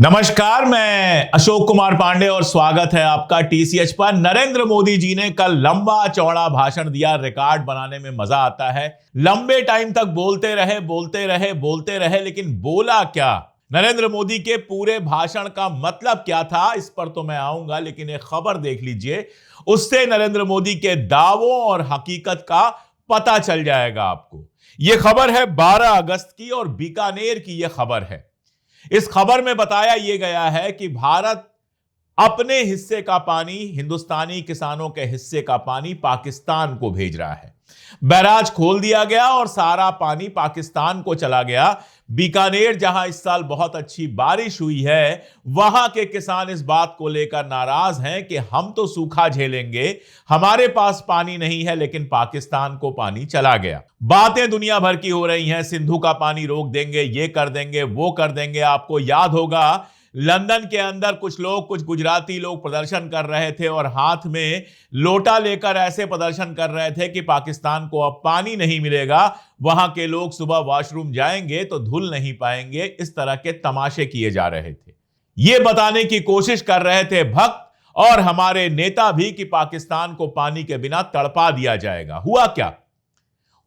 नमस्कार, मैं अशोक कुमार पांडे और स्वागत है आपका टीसीएच पर। नरेंद्र मोदी जी ने कल लंबा चौड़ा भाषण दिया। रिकॉर्ड बनाने में मजा आता है। लंबे टाइम तक बोलते रहे, लेकिन बोला क्या? नरेंद्र मोदी के पूरे भाषण का मतलब क्या था, इस पर तो मैं आऊंगा, लेकिन एक खबर देख लीजिए। उससे नरेंद्र मोदी के दावों और हकीकत का पता चल जाएगा आपको। यह खबर है 12 अगस्त की और बीकानेर की यह खबर है। इस खबर में बताया यह गया है कि भारत अपने हिस्से का पानी, हिंदुस्तानी किसानों के हिस्से का पानी पाकिस्तान को भेज रहा है। बैराज खोल दिया गया और सारा पानी पाकिस्तान को चला गया। बीकानेर, जहां इस साल बहुत अच्छी बारिश हुई है, वहां के किसान इस बात को लेकर नाराज हैं कि हम तो सूखा झेलेंगे, हमारे पास पानी नहीं है, लेकिन पाकिस्तान को पानी चला गया। बातें दुनिया भर की हो रही हैं, सिंधु का पानी रोक देंगे, ये कर देंगे, वो कर देंगे। आपको याद होगा लंदन के अंदर कुछ गुजराती लोग प्रदर्शन कर रहे थे और हाथ में लोटा लेकर ऐसे प्रदर्शन कर रहे थे कि पाकिस्तान को अब पानी नहीं मिलेगा, वहां के लोग सुबह वॉशरूम जाएंगे तो धुल नहीं पाएंगे। इस तरह के तमाशे किए जा रहे थे। ये बताने की कोशिश कर रहे थे भक्त और हमारे नेता भी कि पाकिस्तान को पानी के बिना तड़पा दिया जाएगा। हुआ क्या?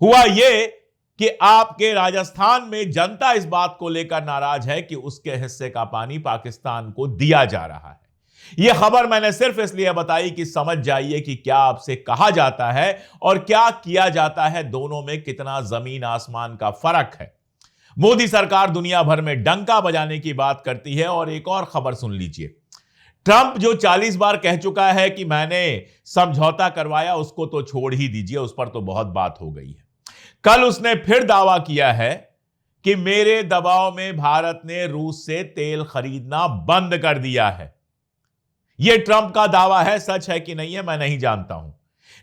हुआ ये कि आपके राजस्थान में जनता इस बात को लेकर नाराज है कि उसके हिस्से का पानी पाकिस्तान को दिया जा रहा है। यह खबर मैंने सिर्फ इसलिए बताई कि समझ जाइए कि क्या आपसे कहा जाता है और क्या किया जाता है, दोनों में कितना जमीन आसमान का फर्क है। मोदी सरकार दुनिया भर में डंका बजाने की बात करती है। और एक और खबर सुन लीजिए। ट्रंप जो 40 बार कह चुका है कि मैंने समझौता करवाया, उसको तो छोड़ ही दीजिए, उस पर तो बहुत बात हो गई है। कल उसने फिर दावा किया है कि मेरे दबाव में भारत ने रूस से तेल खरीदना बंद कर दिया है। यह ट्रंप का दावा है, सच है कि नहीं है मैं नहीं जानता हूं,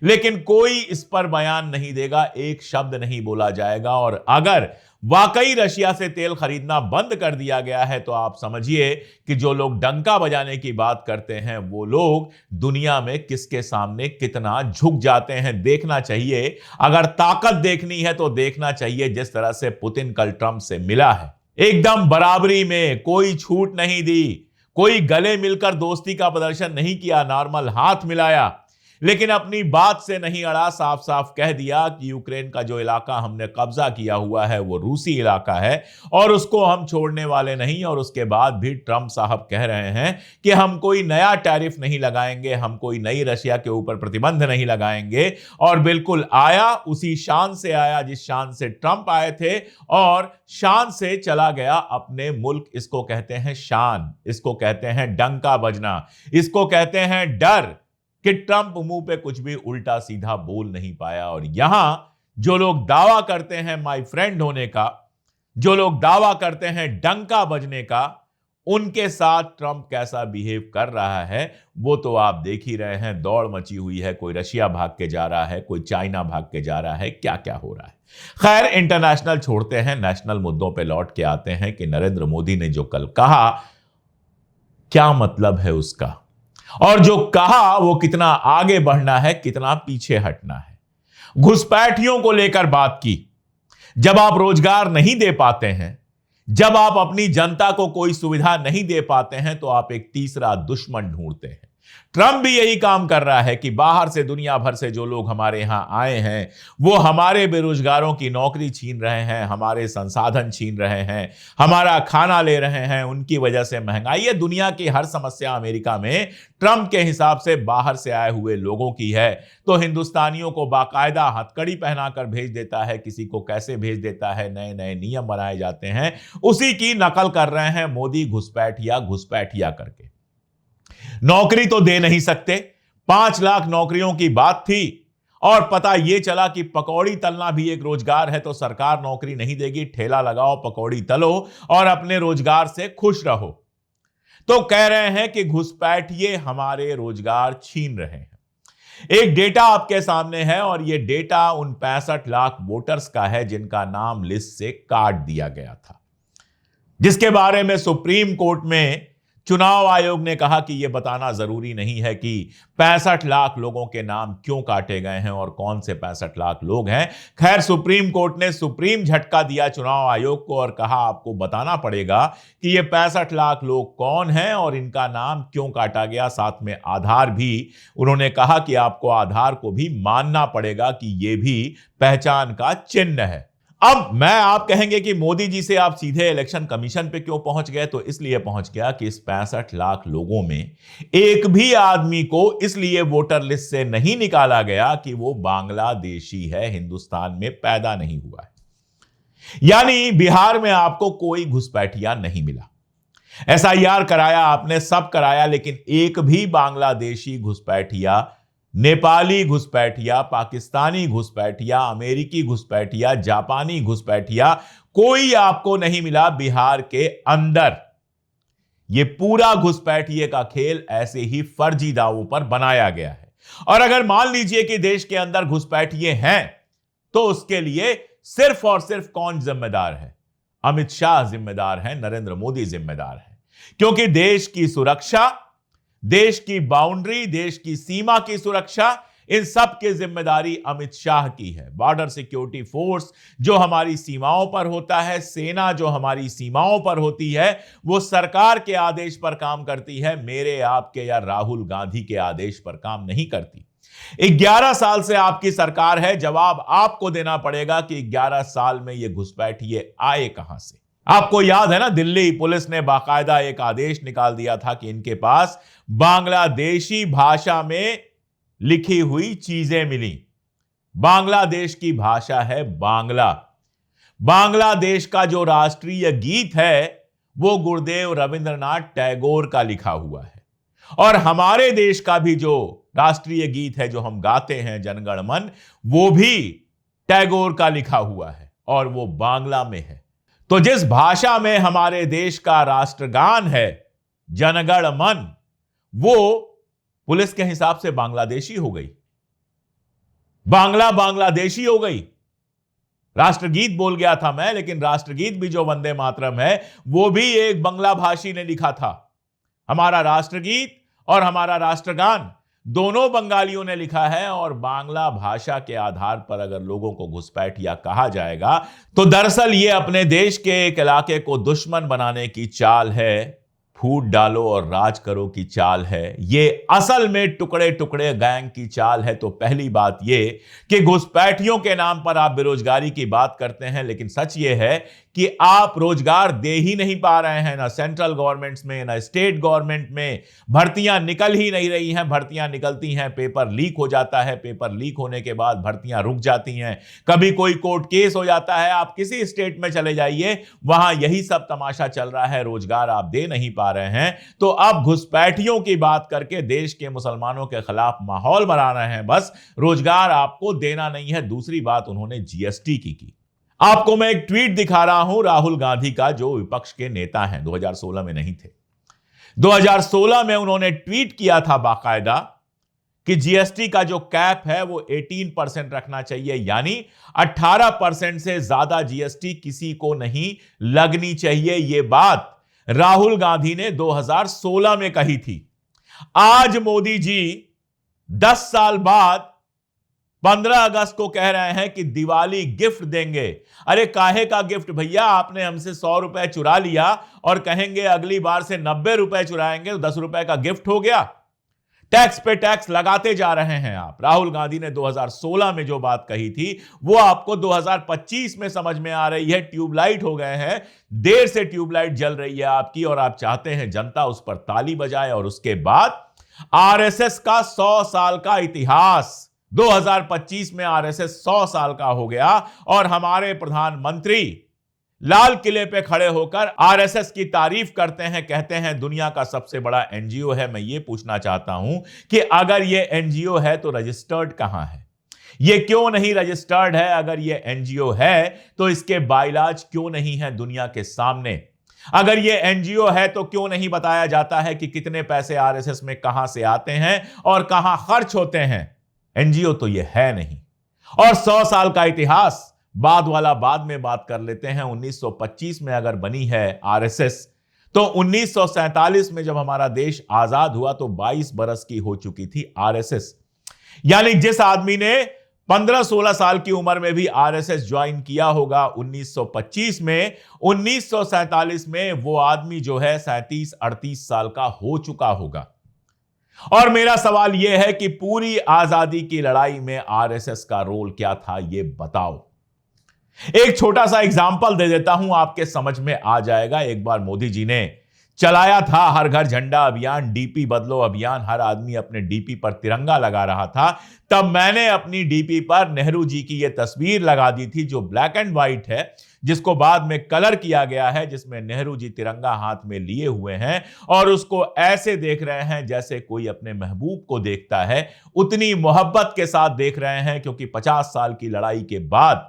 लेकिन कोई इस पर बयान नहीं देगा, एक शब्द नहीं बोला जाएगा। और अगर वाकई रशिया से तेल खरीदना बंद कर दिया गया है तो आप समझिए कि जो लोग डंका बजाने की बात करते हैं वो लोग दुनिया में किसके सामने कितना झुक जाते हैं। देखना चाहिए, अगर ताकत देखनी है तो देखना चाहिए जिस तरह से पुतिन कल ट्रंप से मिला है। एकदम बराबरी में, कोई छूट नहीं दी, कोई गले मिलकर दोस्ती का प्रदर्शन नहीं किया, नॉर्मल हाथ मिलाया, लेकिन अपनी बात से नहीं अड़ा। साफ साफ कह दिया कि यूक्रेन का जो इलाका हमने कब्जा किया हुआ है वो रूसी इलाका है और उसको हम छोड़ने वाले नहीं। और उसके बाद भी ट्रंप साहब कह रहे हैं कि हम कोई नया टैरिफ नहीं लगाएंगे, हम कोई नई रशिया के ऊपर प्रतिबंध नहीं लगाएंगे। और बिल्कुल आया, उसी शान से आया जिस शान से ट्रंप आए थे और शान से चला गया अपने मुल्क। इसको कहते हैं शान, इसको कहते हैं डंका बजना, इसको कहते हैं डर कि ट्रंप मुंह पे कुछ भी उल्टा सीधा बोल नहीं पाया। और यहां जो लोग दावा करते हैं माय फ्रेंड होने का, जो लोग दावा करते हैं डंका बजने का, उनके साथ ट्रंप कैसा बिहेव कर रहा है वो तो आप देख ही रहे हैं। दौड़ मची हुई है, कोई रशिया भाग के जा रहा है, कोई चाइना भाग के जा रहा है, क्या क्या हो रहा है। खैर, इंटरनेशनल छोड़ते हैं, नेशनल मुद्दों पे लौट के आते हैं कि नरेंद्र मोदी ने जो कल कहा, क्या मतलब है उसका, और जो कहा वो कितना आगे बढ़ना है, कितना पीछे हटना है। घुसपैठियों को लेकर बात की। जब आप रोजगार नहीं दे पाते हैं, जब आप अपनी जनता को कोई सुविधा नहीं दे पाते हैं, तो आप एक तीसरा दुश्मन ढूंढते हैं। ट्रंप भी यही काम कर रहा है कि बाहर से, दुनिया भर से जो लोग हमारे यहां आए हैं वो हमारे बेरोजगारों की नौकरी छीन रहे हैं, हमारे संसाधन छीन रहे हैं, हमारा खाना ले रहे हैं। उनकी वजह से महंगाई है। दुनिया की हर समस्या अमेरिका में ट्रंप के हिसाब से बाहर से आए हुए लोगों की है। तो हिंदुस्तानियों को बाकायदा हथकड़ी पहनाकर भेज देता है, किसी को कैसे भेज देता है, नए नए नियम बनाए जाते हैं, उसी की नकल कर रहे हैं मोदी घुसपैठिया करके। नौकरी तो दे नहीं सकते, 5 लाख नौकरियों की बात थी और पता यह चला कि पकौड़ी तलना भी एक रोजगार है, तो सरकार नौकरी नहीं देगी, ठेला लगाओ, पकौड़ी तलो और अपने रोजगार से खुश रहो। तो कह रहे हैं कि घुसपैठिए हमारे रोजगार छीन रहे हैं। एक डेटा आपके सामने है और यह डेटा उन 65 लाख वोटर्स का है जिनका नाम लिस्ट से काट दिया गया था, जिसके बारे में सुप्रीम कोर्ट में चुनाव आयोग ने कहा कि यह बताना जरूरी नहीं है कि 65 लाख लोगों के नाम क्यों काटे गए हैं और कौन से 65 लाख लोग हैं। खैर, सुप्रीम कोर्ट ने सुप्रीम झटका दिया चुनाव आयोग को और कहा आपको बताना पड़ेगा कि ये 65 लाख लोग कौन हैं और इनका नाम क्यों काटा गया। साथ में आधार भी, उन्होंने कहा कि आपको आधार को भी मानना पड़ेगा कि यह भी पहचान का चिन्ह है। अब आप कहेंगे कि मोदी जी से आप सीधे इलेक्शन कमीशन पे क्यों पहुंच गए? तो इसलिए पहुंच गया कि इस 65 लाख लोगों में एक भी आदमी को इसलिए वोटर लिस्ट से नहीं निकाला गया कि वो बांग्लादेशी है, हिंदुस्तान में पैदा नहीं हुआ है। यानी बिहार में आपको कोई घुसपैठिया नहीं मिला। एसआईआर कराया आपने, सब कराया, लेकिन एक भी बांग्लादेशी घुसपैठिया, नेपाली घुसपैठिया, पाकिस्तानी घुसपैठिया, अमेरिकी घुसपैठिया, जापानी घुसपैठिया कोई आपको नहीं मिला बिहार के अंदर। यह पूरा घुसपैठिए का खेल ऐसे ही फर्जी दावों पर बनाया गया है। और अगर मान लीजिए कि देश के अंदर घुसपैठिए हैं तो उसके लिए सिर्फ और सिर्फ कौन जिम्मेदार है? अमित शाह जिम्मेदार है, नरेंद्र मोदी जिम्मेदार है। क्योंकि देश की सुरक्षा, देश की बाउंड्री, देश की सीमा की सुरक्षा, इन सब की जिम्मेदारी अमित शाह की है। बॉर्डर सिक्योरिटी फोर्स जो हमारी सीमाओं पर होता है, सेना जो हमारी सीमाओं पर होती है, वो सरकार के आदेश पर काम करती है, मेरे, आपके या राहुल गांधी के आदेश पर काम नहीं करती। 11 साल से आपकी सरकार है, जवाब आपको देना पड़ेगा कि 11 साल में ये घुसपैठिए आए कहां से। आपको याद है ना, दिल्ली पुलिस ने बाकायदा एक आदेश निकाल दिया था कि इनके पास बांग्लादेशी भाषा में लिखी हुई चीजें मिली। बांग्लादेश की भाषा है बांग्ला। बांग्लादेश का जो राष्ट्रीय गीत है वो गुरुदेव रविंद्रनाथ टैगोर का लिखा हुआ है। और हमारे देश का भी जो राष्ट्रीय गीत है जो हम गाते हैं, जनगण मन, वो भी टैगोर का लिखा हुआ है और वो बांग्ला में है। तो जिस भाषा में हमारे देश का राष्ट्रगान है, जनगण मन, वो पुलिस के हिसाब से बांग्लादेशी हो गई, बांग्लादेशी हो गई। राष्ट्रगीत बोल गया था मैं, लेकिन राष्ट्रगीत भी जो वंदे मातरम है वो भी एक बंगला भाषी ने लिखा था। हमारा राष्ट्रगीत और हमारा राष्ट्रगान दोनों बंगालियों ने लिखा है। और बांग्ला भाषा के आधार पर अगर लोगों को घुसपैठिया कहा जाएगा तो दरअसल ये अपने देश के एक इलाके को दुश्मन बनाने की चाल है, फूट डालो और राज करो की चाल है। ये असल में टुकड़े टुकड़े गैंग की चाल है। तो पहली बात ये कि घुसपैठियों के नाम पर आप बेरोजगारी की बात करते हैं, लेकिन सच ये है कि आप रोजगार दे ही नहीं पा रहे हैं, ना सेंट्रल गवर्नमेंट्स में ना स्टेट गवर्नमेंट में। भर्तियां निकल ही नहीं रही हैं, भर्तियां निकलती हैं, पेपर लीक हो जाता है, पेपर लीक होने के बाद भर्तियां रुक जाती हैं, कभी कोई कोर्ट केस हो जाता है। आप किसी स्टेट में चले जाइए, वहां यही सब तमाशा चल रहा है, रोजगार आप दे नहीं पा रहे हैं। तो अब घुसपैठियों की बात करके देश के मुसलमानों के खिलाफ माहौल बना रहे हैं, बस रोजगार आपको देना नहीं है। दूसरी बात उन्होंने जीएसटी की। आपको मैं एक ट्वीट दिखा रहा हूं राहुल गांधी का, जो विपक्ष के नेता हैं, 2016 में नहीं थे। 2016 में उन्होंने ट्वीट किया था बाकायदा कि जीएसटी का जो कैप है वो 18% रखना चाहिए, यानी 18% से ज्यादा जीएसटी किसी को नहीं लगनी चाहिए। यह बात राहुल गांधी ने 2016 में कही थी। आज मोदी जी 10 साल बाद 15 अगस्त को कह रहे हैं कि दिवाली गिफ्ट देंगे। अरे काहे का गिफ्ट भैया? आपने हमसे 100 रुपए चुरा लिया और कहेंगे अगली बार से 90 रुपए चुराएंगे, तो 10 रुपए का गिफ्ट हो गया। टैक्स पे टैक्स लगाते जा रहे हैं आप। राहुल गांधी ने 2016 में जो बात कही थी वो आपको 2025 में समझ में आ रही है। ट्यूबलाइट हो गए हैं, देर से ट्यूबलाइट जल रही है आपकी, और आप चाहते हैं जनता उस पर ताली बजाए। और उसके बाद आरएसएस का 100 साल का इतिहास, 2025 में आरएसएस 100 साल का हो गया और हमारे प्रधानमंत्री लाल किले पे खड़े होकर आरएसएस की तारीफ करते हैं, कहते हैं दुनिया का सबसे बड़ा एनजीओ है। मैं ये पूछना चाहता हूं कि अगर ये एनजीओ है तो रजिस्टर्ड कहां है? ये क्यों नहीं रजिस्टर्ड है? अगर ये एनजीओ है तो इसके बाइलाज क्यों नहीं है दुनिया के सामने? अगर ये एनजीओ है तो क्यों नहीं बताया जाता है कि कितने पैसे आरएसएस में कहां से आते हैं और कहां खर्च होते हैं? एनजीओ तो ये है नहीं। और 100 साल का इतिहास बाद वाला बाद में बात कर लेते हैं। 1925 में अगर बनी है आरएसएस तो 1947 में जब हमारा देश आजाद हुआ तो 22 बरस की हो चुकी थी आरएसएस। यानी जिस आदमी ने 15-16 साल की उम्र में भी आरएसएस ज्वाइन किया होगा 1925 में, 1947 में वो आदमी जो है 37-38 साल का हो चुका होगा। और मेरा सवाल यह है कि पूरी आजादी की लड़ाई में आरएसएस का रोल क्या था, यह बताओ। एक छोटा सा एग्जाम्पल दे देता हूं, आपके समझ में आ जाएगा। एक बार मोदी जी ने चलाया था हर घर झंडा अभियान, डीपी बदलो अभियान, हर आदमी अपने डीपी पर तिरंगा लगा रहा था। तब मैंने अपनी डीपी पर नेहरू जी की यह तस्वीर लगा दी थी जो ब्लैक एंड व्हाइट है, जिसको बाद में कलर किया गया है, जिसमें नेहरू जी तिरंगा हाथ में लिए हुए हैं और उसको ऐसे देख रहे हैं जैसे कोई अपने महबूब को देखता है। उतनी मोहब्बत के साथ देख रहे हैं, क्योंकि 50 साल की लड़ाई के बाद,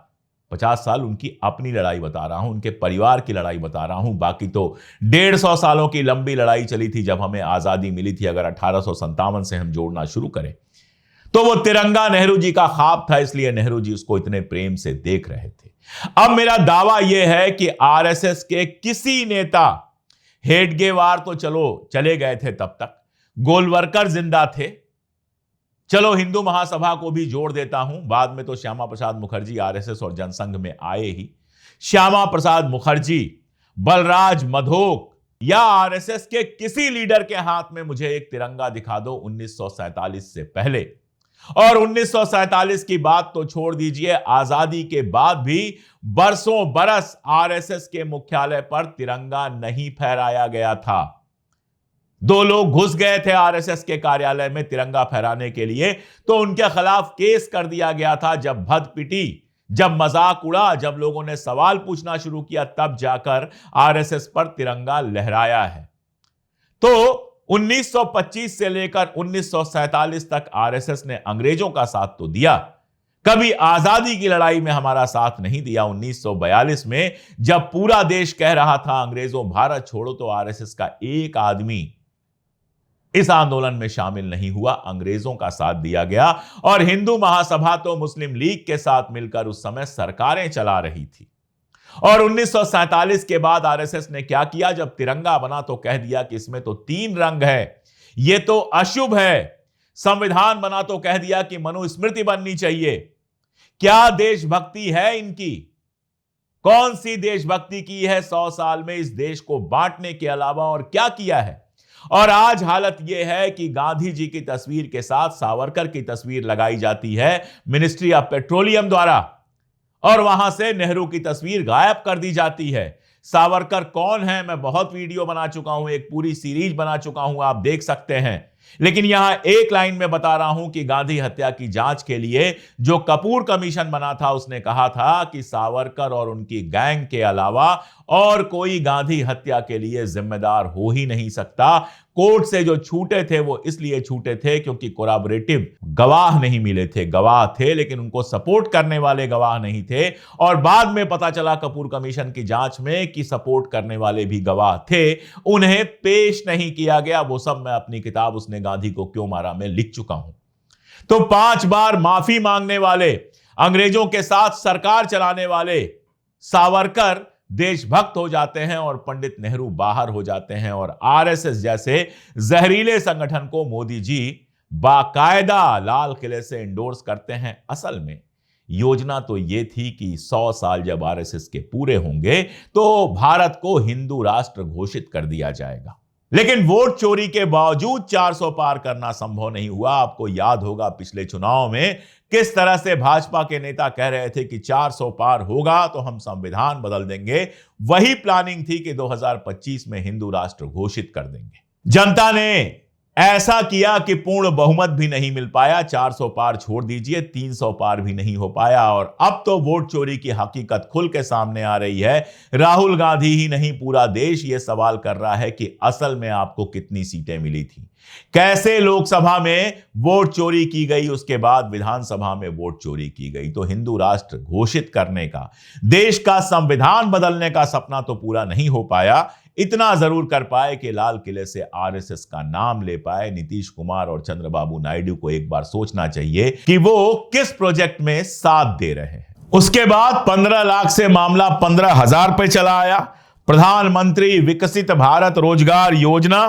50 साल उनकी अपनी लड़ाई बता रहा हूं, उनके परिवार की लड़ाई बता रहा हूं, बाकी तो 150 सालों की लंबी लड़ाई चली थी जब हमें आजादी मिली थी। अगर 1857 से हम जोड़ना शुरू करें तो वो तिरंगा नेहरू जी का ख्वाब था, इसलिए नेहरू जी उसको इतने प्रेम से देख रहे थे। अब मेरा दावा यह है कि आरएसएस के किसी नेता, हेडगेवार तो चलो चले गए थे तब तक, गोलवरकर जिंदा थे, चलो हिंदू महासभा को भी जोड़ देता हूं, बाद में तो श्यामा प्रसाद मुखर्जी आरएसएस और जनसंघ में आए ही। श्यामा प्रसाद मुखर्जी, बलराज मधोक या आरएसएस के किसी लीडर के हाथ में मुझे एक तिरंगा दिखा दो 1947 से पहले। और 1947 की बात तो छोड़ दीजिए, आजादी के बाद भी बरसों बरस आरएसएस के मुख्यालय पर तिरंगा नहीं फहराया गया था। 2 लोग घुस गए थे आरएसएस के कार्यालय में तिरंगा फहराने के लिए, तो उनके खिलाफ केस कर दिया गया था। जब भद पिटी, जब मजाक उड़ा, जब लोगों ने सवाल पूछना शुरू किया, तब जाकर आरएसएस पर तिरंगा लहराया है। तो 1925 से लेकर 1947 तक आरएसएस ने अंग्रेजों का साथ तो दिया, कभी आजादी की लड़ाई में हमारा साथ नहीं दिया। 1942 में जब पूरा देश कह रहा था अंग्रेजों भारत छोड़ो, तो आरएसएस का एक आदमी इस आंदोलन में शामिल नहीं हुआ, अंग्रेजों का साथ दिया गया। और हिंदू महासभा तो मुस्लिम लीग के साथ मिलकर उस समय सरकारें चला रही थी। और 1947 के बाद आरएसएस ने क्या किया, जब तिरंगा बना तो कह दिया कि इसमें तो 3 रंग है, यह तो अशुभ है। संविधान बना तो कह दिया कि मनुस्मृति बननी चाहिए। क्या देशभक्ति है इनकी? कौन सी देशभक्ति की है 100 साल में इस देश को बांटने के अलावा, और क्या किया है? और आज हालत यह है कि गांधी जी की तस्वीर के साथ सावरकर की तस्वीर लगाई जाती है मिनिस्ट्री ऑफ पेट्रोलियम द्वारा, और वहां से नेहरू की तस्वीर गायब कर दी जाती है। सावरकर कौन है, मैं बहुत वीडियो बना चुका हूं, एक पूरी सीरीज बना चुका हूं, आप देख सकते हैं। लेकिन यहां एक लाइन में बता रहा हूं कि गांधी हत्या की जांच के लिए जो कपूर कमीशन बना था, उसने कहा था कि सावरकर और उनकी गैंग के अलावा और कोई गांधी हत्या के लिए जिम्मेदार हो ही नहीं सकता। कोर्ट से जो छूटे थे वो इसलिए छूटे थे क्योंकि कोराबोरेटिव गवाह नहीं मिले थे। गवाह थे लेकिन उनको सपोर्ट करने वाले गवाह नहीं थे। और बाद में पता चला कपूर कमीशन की जांच में कि सपोर्ट करने वाले भी गवाह थे, उन्हें पेश नहीं किया गया। वो सब मैं अपनी किताब उसने गांधी को क्यों मारा में लिख चुका हूं। तो 5 बार माफी मांगने वाले, अंग्रेजों के साथ सरकार चलाने वाले सावरकर देशभक्त हो जाते हैं और पंडित नेहरू बाहर हो जाते हैं। और आरएसएस जैसे जहरीले संगठन को मोदी जी बाकायदा लाल किले से इंडोर्स करते हैं। असल में योजना तो यह थी कि 100 साल जब आरएसएस के पूरे होंगे तो भारत को हिंदू राष्ट्र घोषित कर दिया जाएगा। लेकिन वोट चोरी के बावजूद 400 पार करना संभव नहीं हुआ। आपको याद होगा पिछले चुनाव में किस तरह से भाजपा के नेता कह रहे थे कि 400 पार होगा तो हम संविधान बदल देंगे। वही प्लानिंग थी कि 2025 में हिंदू राष्ट्र घोषित कर देंगे। जनता ने ऐसा किया कि पूर्ण बहुमत भी नहीं मिल पाया। 400 पार छोड़ दीजिए, 300 पार भी नहीं हो पाया। और अब तो वोट चोरी की हकीकत खुल के सामने आ रही है। राहुल गांधी ही नहीं, पूरा देश यह सवाल कर रहा है कि असल में आपको कितनी सीटें मिली थी, कैसे लोकसभा में वोट चोरी की गई, उसके बाद विधानसभा में वोट चोरी की गई। तो हिंदू राष्ट्र घोषित करने का, देश का संविधान बदलने का सपना तो पूरा नहीं हो पाया। इतना जरूर कर पाए कि लाल किले से आरएसएस का नाम ले पाए। नीतीश कुमार और चंद्रबाबू नायडू को एक बार सोचना चाहिए कि वो किस प्रोजेक्ट में साथ दे रहे हैं। उसके बाद 15 लाख से मामला 15,000 पे चला आया। प्रधानमंत्री विकसित भारत रोजगार योजना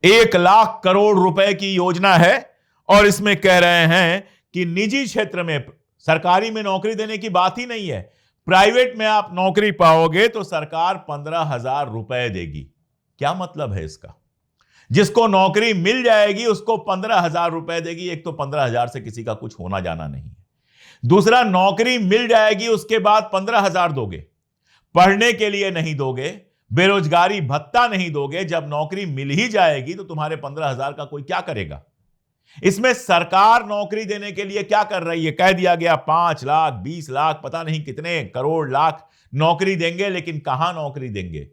1 लाख करोड़ रुपए की योजना है और इसमें कह रहे हैं कि निजी क्षेत्र में, सरकारी में नौकरी देने की बात ही नहीं है, प्राइवेट में आप नौकरी पाओगे तो सरकार 15,000 रुपए देगी। क्या मतलब है इसका? जिसको नौकरी मिल जाएगी उसको 15,000 रुपए देगी। एक तो 15,000 से किसी का कुछ होना जाना नहीं है, दूसरा नौकरी मिल जाएगी उसके बाद 15,000 दोगे, पढ़ने के लिए नहीं दोगे, बेरोजगारी भत्ता नहीं दोगे। जब नौकरी मिल ही जाएगी तो तुम्हारे 15,000 का कोई क्या करेगा? इसमें सरकार नौकरी देने के लिए क्या कर रही है? कह दिया गया 5 लाख 20 लाख पता नहीं कितने करोड़ लाख नौकरी देंगे, लेकिन कहां नौकरी देंगे?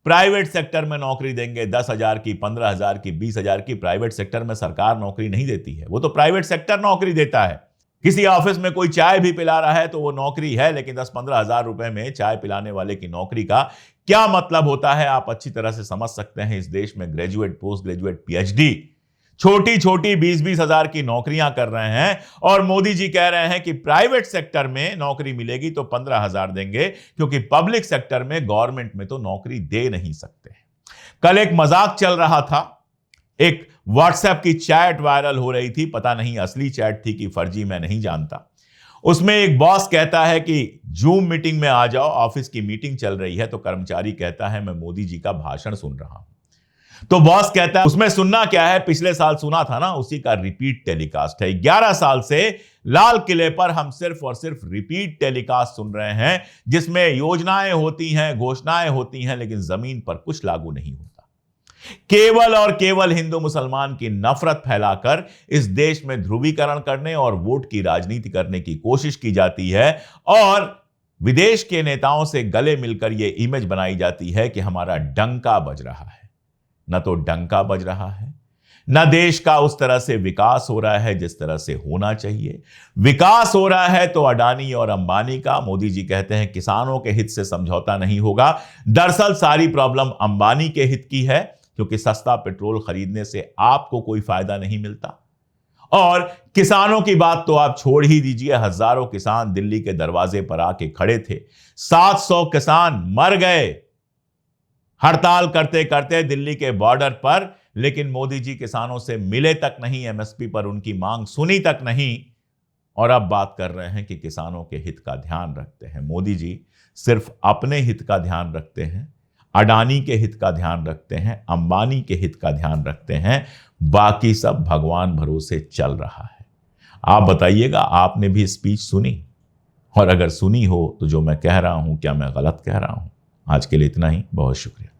प्राइवेट सेक्टर में नौकरी देंगे, 10,000 की, 15,000 की, 20,000 की। प्राइवेट सेक्टर में सरकार नौकरी नहीं देती है, वो तो प्राइवेट सेक्टर नौकरी देता है। किसी ऑफिस में कोई चाय भी पिला रहा है तो वो नौकरी है, लेकिन 10-15,000 रुपए में चाय पिलाने वाले की नौकरी का क्या मतलब होता है आप अच्छी तरह से समझ सकते हैं। इस देश में ग्रेजुएट, पोस्ट ग्रेजुएट, पीएचडी, छोटी छोटी 20-20 हजार की नौकरियां कर रहे हैं और मोदी जी कह रहे हैं कि प्राइवेट सेक्टर में नौकरी मिलेगी तो 15,000 देंगे, क्योंकि पब्लिक सेक्टर में, गवर्नमेंट में तो नौकरी दे नहीं सकते। कल एक मजाक चल रहा था, एक व्हाट्सएप की चैट वायरल हो रही थी, पता नहीं असली चैट थी कि फर्जी, मैं नहीं जानता। उसमें एक बॉस कहता है कि जूम मीटिंग में आ जाओ, ऑफिस की मीटिंग चल रही है, तो कर्मचारी कहता है मैं मोदी जी का भाषण सुन रहा हूं। तो बॉस कहता है उसमें सुनना क्या है, पिछले साल सुना था ना, उसी का रिपीट टेलीकास्ट है। 11 साल से लाल किले पर हम सिर्फ और सिर्फ रिपीट टेलीकास्ट सुन रहे हैं, जिसमें योजनाएं होती हैं, घोषणाएं होती हैं, लेकिन जमीन पर कुछ लागू नहीं होता। केवल और केवल हिंदू मुसलमान की नफरत फैलाकर इस देश में ध्रुवीकरण करने और वोट की राजनीति करने की कोशिश की जाती है और विदेश के नेताओं से गले मिलकर यह इमेज बनाई जाती है कि हमारा डंका बज रहा है। न तो डंका बज रहा है, न देश का उस तरह से विकास हो रहा है जिस तरह से होना चाहिए। विकास हो रहा है तो अडानी और अंबानी का। मोदी जी कहते हैं किसानों के हित से समझौता नहीं होगा। दरअसल सारी प्रॉब्लम अंबानी के हित की है, क्योंकि सस्ता पेट्रोल खरीदने से आपको कोई फायदा नहीं मिलता। और किसानों की बात तो आप छोड़ ही दीजिए, हजारों किसान दिल्ली के दरवाजे पर आके खड़े थे। 700 किसान मर गए हड़ताल करते करते दिल्ली के बॉर्डर पर, लेकिन मोदी जी किसानों से मिले तक नहीं, एमएसपी पर उनकी मांग सुनी तक नहीं, और अब बात कर रहे हैं कि किसानों के हित का ध्यान रखते हैं। मोदी जी सिर्फ अपने हित का ध्यान रखते हैं, अडानी के हित का ध्यान रखते हैं, अंबानी के हित का ध्यान रखते हैं, बाकी सब भगवान भरोसे चल रहा है। आप बताइएगा, आपने भी स्पीच सुनी? और अगर सुनी हो तो जो मैं कह रहा हूं क्या मैं गलत कह रहा हूं? आज के लिए इतना ही, बहुत शुक्रिया।